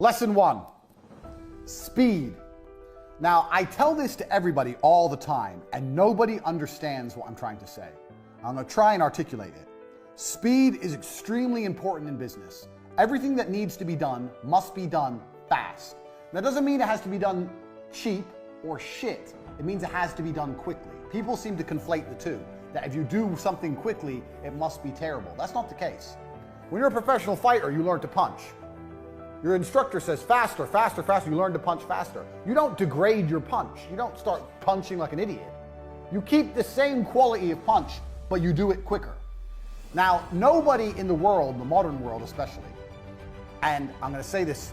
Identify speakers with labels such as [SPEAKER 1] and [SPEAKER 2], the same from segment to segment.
[SPEAKER 1] Lesson 1, speed. Now, I tell this to everybody all the time, and nobody understands what I'm trying to say. I'm going to try and articulate it. Speed is extremely important in business. Everything that needs to be done must be done fast. That doesn't mean it has to be done cheap or shit. It means it has to be done quickly. People seem to conflate the two, that if you do something quickly, it must be terrible. That's not the case. When you're a professional fighter, you learn to punch. Your instructor says faster, faster, faster. You learn to punch faster. You don't degrade your punch. You don't start punching like an idiot. You keep the same quality of punch, but you do it quicker. Now, nobody in the world, the modern world especially, and I'm going to say this,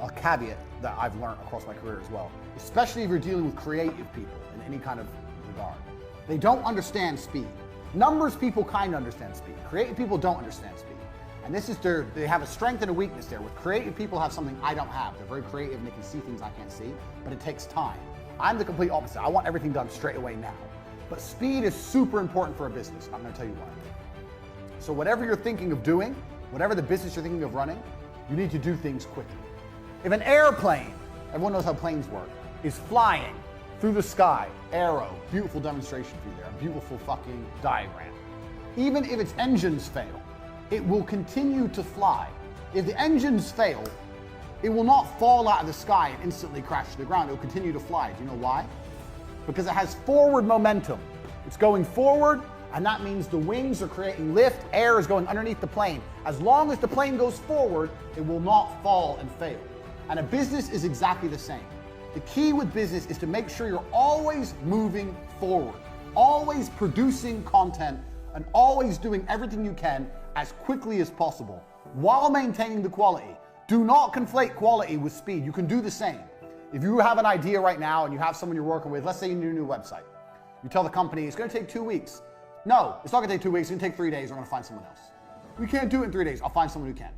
[SPEAKER 1] a caveat that I've learned across my career as well, especially if you're dealing with creative people in any kind of regard, they don't understand speed. Numbers people kind of understand speed. Creative people don't understand speed. And this is they have a strength and a weakness there. With creative people have something I don't have. They're very creative and they can see things I can't see, but it takes time. I'm the complete opposite. I want everything done straight away now. But speed is super important for a business. I'm going to tell you why. So whatever you're thinking of doing, whatever the business you're thinking of running, you need to do things quickly. If an airplane, everyone knows how planes work, is flying through the sky, arrow, beautiful demonstration for you there, a beautiful fucking diagram. Even if its engines fail, it will continue to fly. If the engines fail, it will not fall out of the sky and instantly crash to the ground. It will continue to fly. Do you know why? Because it has forward momentum. It's going forward, and that means the wings are creating lift, air is going underneath the plane. As long as the plane goes forward, it will not fall and fail. And a business is exactly the same. The key with business is to make sure you're always moving forward, always producing content, and always doing everything you can as quickly as possible while maintaining the quality. Do not conflate quality with speed. You can do the same. If you have an idea right now and you have someone you're working with, let's say you need a new website. You tell the company it's going to take 2 weeks. No, it's not going to take 2 weeks. It's going to take 3 days. We're going to find someone else. We can't do it in 3 days. I'll find someone who can.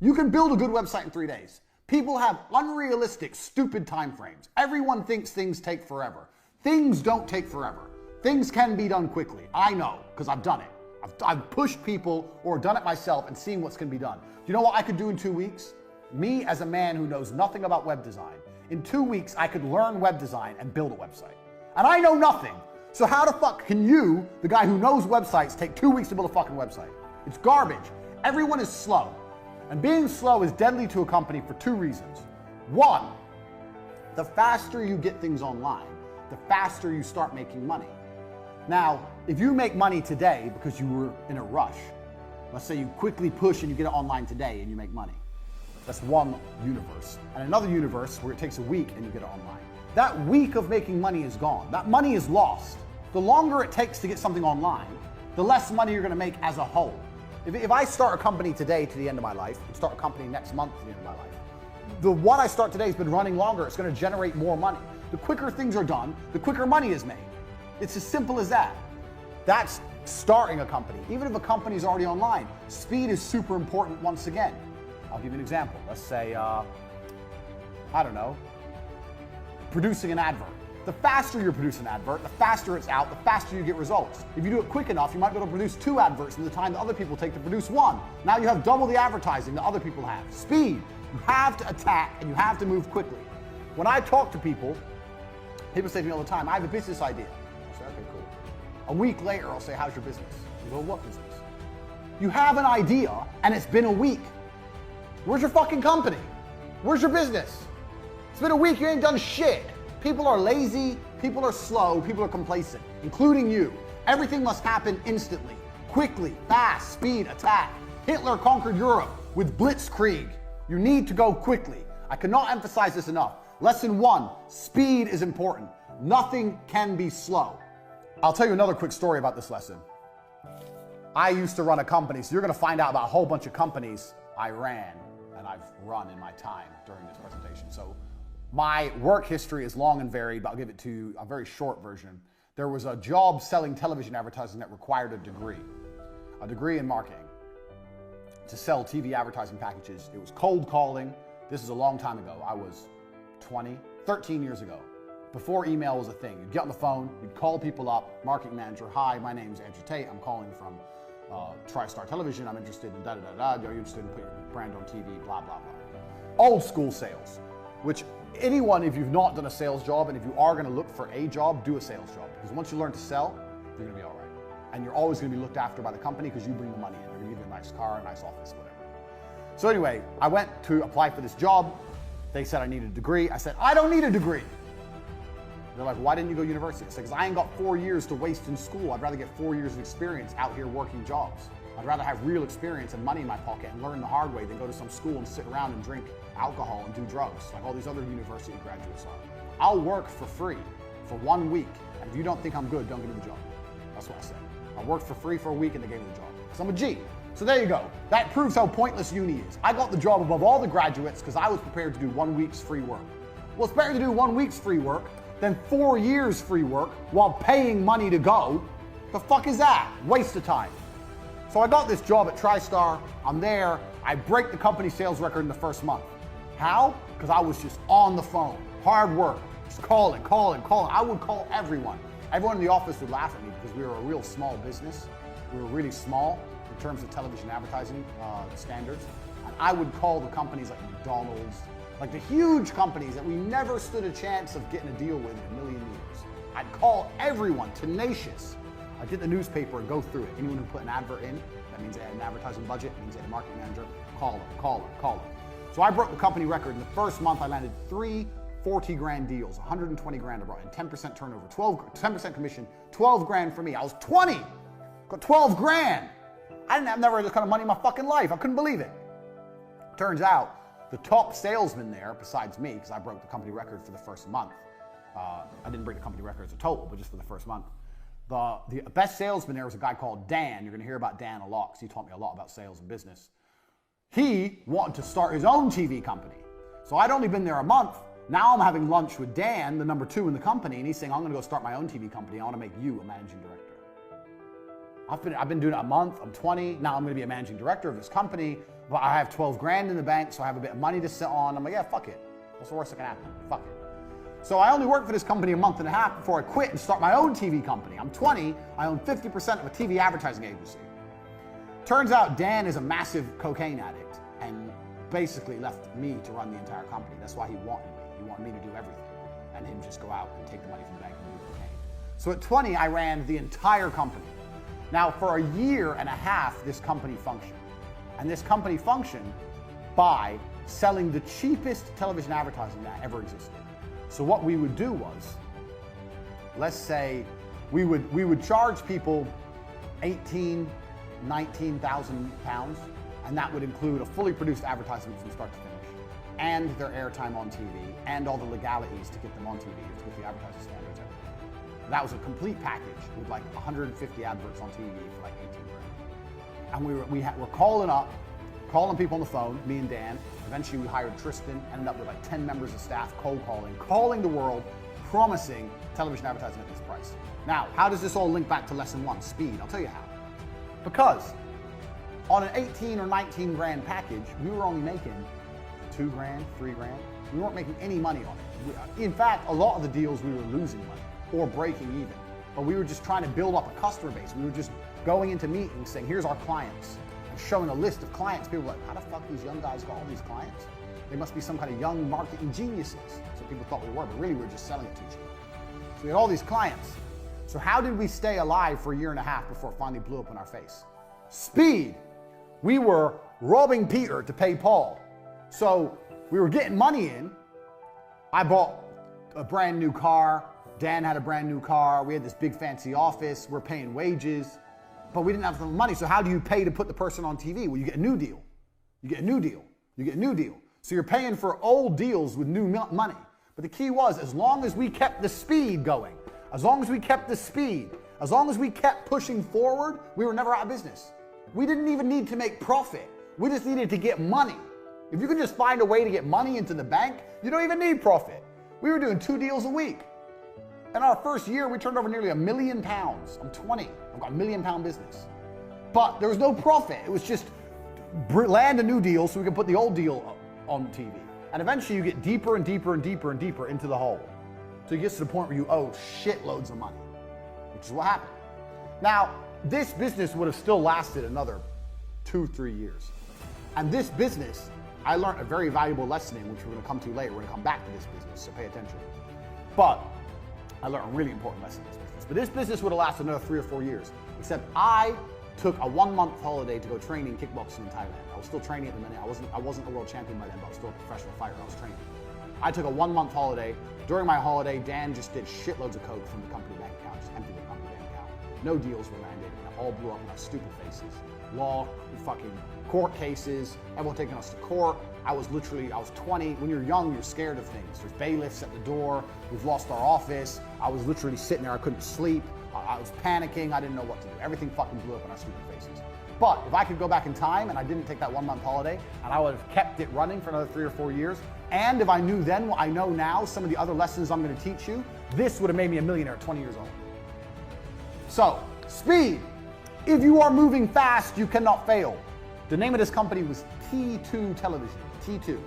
[SPEAKER 1] You can build a good website in 3 days. People have unrealistic, stupid time frames. Everyone thinks things take forever. Things don't take forever. Things can be done quickly. I know, because I've done it. I've pushed people or done it myself and seen what's going to be done. Do you know what I could do in 2 weeks? Me, as a man who knows nothing about web design, in 2 weeks I could learn web design and build a website. And I know nothing. So how the fuck can you, the guy who knows websites, take 2 weeks to build a fucking website? It's garbage. Everyone is slow. And being slow is deadly to a company for 2 reasons. One, the faster you get things online, the faster you start making money. Now, if you make money today because you were in a rush, let's say you quickly push and you get it online today and you make money. That's one universe. And another universe where it takes a week and you get it online. That week of making money is gone. That money is lost. The longer it takes to get something online, the less money you're going to make as a whole. If I start a company today to the end of my life, and start a company next month to the end of my life, the one I start today has been running longer. It's going to generate more money. The quicker things are done, the quicker money is made. It's as simple as that. That's starting a company. Even if a company is already online, speed is super important once again. I'll give you an example. Let's say, I don't know, producing an advert. The faster you produce an advert, the faster it's out, the faster you get results. If you do it quick enough, you might be able to produce 2 adverts in the time that other people take to produce 1. Now you have double the advertising that other people have. Speed. You have to attack and you have to move quickly. When I talk to people say to me all the time, I have a business idea. I say, okay, cool. A week later, I'll say, how's your business? You go, what business? You have an idea and it's been a week. Where's your fucking company? Where's your business? It's been a week, you ain't done shit. People are lazy, people are slow, people are complacent, including you. Everything must happen instantly, quickly, fast, speed, attack. Hitler conquered Europe with blitzkrieg. You need to go quickly. I cannot emphasize this enough. Lesson 1, speed is important. Nothing can be slow. I'll tell you another quick story about this lesson. I used to run a company, so you're going to find out about a whole bunch of companies I ran and I've run in my time during this presentation. So my work history is long and varied, but I'll give it to you a very short version. There was a job selling television advertising that required a degree in marketing to sell TV advertising packages. It was cold calling. This is a long time ago. I was 13 years ago. Before email was a thing. You'd get on the phone, you'd call people up, marketing manager, hi, my name's Andrew Tate, I'm calling from TriStar Television, I'm interested in da-da-da-da, are you interested in putting your brand on TV, blah, blah, blah. old school sales, which anyone, if you've not done a sales job and if you are going to look for a job, do a sales job. Because once you learn to sell, you're going to be all right. And you're always going to be looked after by the company because you bring the money in. They're going to give you a nice car, a nice office, whatever. So anyway, I went to apply for this job. They said I needed a degree. I said, I don't need a degree. They're like, why didn't you go to university? I said, because I ain't got 4 years to waste in school. I'd rather get 4 years of experience out here working jobs. I'd rather have real experience and money in my pocket and learn the hard way than go to some school and sit around and drink alcohol and do drugs like all these other university graduates are. I'll work for free for 1 week, and if you don't think I'm good, don't give me the job. That's what I said. I worked for free for a week and they gave me the job. Because I'm a G. So there you go. That proves how pointless uni is. I got the job above all the graduates because I was prepared to do 1 week's free work. Well, it's better to do 1 week's free work than 4 years free work while paying money to go. The fuck is that? Waste of time. So I got this job at TriStar. I'm there. I break the company sales record in the first month. How? Because I was just on the phone. Hard work. Just calling. I would call everyone. Everyone in the office would laugh at me because we were a real small business. We were really small in terms of television advertising standards. And I would call the companies like McDonald's, like the huge companies that we never stood a chance of getting a deal with in a million years. I'd call everyone, tenacious. I'd get the newspaper and go through it. Anyone who put an advert in, that means they had an advertising budget, that means they had a marketing manager, call them. So I broke the company record. In the first month, I landed 3 40 grand deals, 120 grand I brought in, 10% turnover, 10% commission, 12 grand for me. I was 20, got 12 grand. I didn't have never had this kind of money in my fucking life. I couldn't believe it. Turns out the top salesman there, besides me, because I broke the company record for the first month. I didn't break the company record as a total, but just for the first month. The best salesman there was a guy called Dan. You're going to hear about Dan a lot because he taught me a lot about sales and business. He wanted to start his own TV company. So I'd only been there a month. Now I'm having lunch with Dan, the number 2 in the company, and he's saying, I'm going to go start my own TV company. I want to make you a managing director. I've been doing it a month. I'm 20. Now I'm going to be a managing director of this company, but I have 12 grand in the bank, so I have a bit of money to sit on. I'm like, yeah, fuck it. What's the worst that can happen? Fuck it. So I only worked for this company a month and a half before I quit and start my own TV company. I'm 20. I own 50% of a TV advertising agency. Turns out Dan is a massive cocaine addict and basically left me to run the entire company. That's why he wanted me. He wanted me to do everything and him just go out and take the money from the bank and do cocaine. So at 20, I ran the entire company. Now for a year and a half, this company functioned. And this company functioned by selling the cheapest television advertising that ever existed. So what we would do was, let's say we would charge people 18, 19,000 pounds, and that would include a fully produced advertisement from start to finish, and their airtime on TV, and all the legalities to get them on TV, to get the advertising standards, everything. That was a complete package with like 150 adverts on TV for like 18 grand. And we're calling people on the phone, me and Dan. Eventually we hired Tristan, ended up with like 10 members of staff cold calling the world, promising television advertising at this price. Now, how does this all link back to lesson 1, speed? I'll tell you how. Because on an 18 or 19 grand package, we were only making 2 grand, 3 grand. We weren't making any money on it. In fact, a lot of the deals we were losing money or breaking even. But we were just trying to build up a customer base. We were just going into meetings saying, here's our clients. And showing a list of clients. People were like, how the fuck these young guys got all these clients? They must be some kind of young marketing geniuses. So people thought we were, but really we were just selling it too cheap. So we had all these clients. So how did we stay alive for a year and a half before it finally blew up in our face? Speed. We were robbing Peter to pay Paul. So we were getting money in. I bought a brand new car. Dan had a brand new car. We had this big fancy office. We're paying wages, but we didn't have the money. So how do you pay to put the person on TV? Well, you get a new deal. You get a new deal. You get a new deal. So you're paying for old deals with new money. But the key was, as long as we kept the speed going, as long as we kept the speed, as long as we kept pushing forward, we were never out of business. We didn't even need to make profit. We just needed to get money. If you can just find a way to get money into the bank, you don't even need profit. We were doing 2 deals a week. In our first year, we turned over nearly £1 million. I'm 20. I've got £1 million business. But there was no profit. It was just land a new deal so we could put the old deal on TV. And eventually you get deeper and deeper and deeper and deeper into the hole. So you get to the point where you owe shitloads of money, which is what happened. Now, this business would have still lasted another 2-3 years. And this business I learned a very valuable lesson in, which we're going to come to later. We're going to come back to this business, so pay attention. But I learned a really important lesson in this business. But this business would have lasted another 3 or 4 years, except I took a 1-month holiday to go train in kickboxing in Thailand. I was still training at the minute. I wasn't a world champion by then, but I was still a professional fighter. I was training. I took a 1-month holiday. During my holiday, Dan just did shitloads of coke from the company bank account, just emptied the company bank account. No deals were landed, and it all blew up in our stupid faces. Law, fucking court cases, everyone taking us to court. I was 20. When you're young, you're scared of things. There's bailiffs at the door. We've lost our office. I was literally sitting there. I couldn't sleep. I was panicking. I didn't know what to do. Everything fucking blew up in our stupid faces. But if I could go back in time and I didn't take that 1-month holiday, and I would have kept it running for another 3 or 4 years, and if I knew then what I know now, some of the other lessons I'm going to teach you, this would have made me a millionaire at 20 years old. So, speed. If you are moving fast, you cannot fail. The name of this company was T2 Television. T2.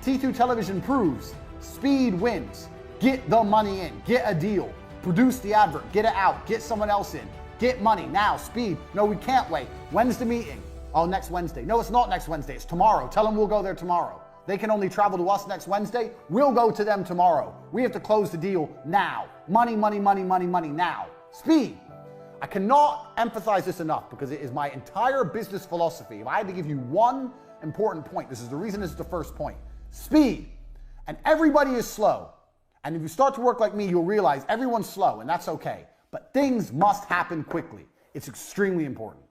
[SPEAKER 1] T2 Television proves speed wins. Get the money in. Get a deal. Produce the advert. Get it out. Get someone else in. Get money now. Speed. No, we can't wait. When's the meeting? Oh, next Wednesday. No, it's not next Wednesday. It's tomorrow. Tell them we'll go there tomorrow. They can only travel to us next Wednesday. We'll go to them tomorrow. We have to close the deal now. Money, money, money, money, money now. Speed. I cannot emphasize this enough because it is my entire business philosophy. If I had to give you one important point, this is the reason this is the first point. Speed. And everybody is slow. And if you start to work like me, you'll realize everyone's slow, and that's okay. But things must happen quickly. It's extremely important.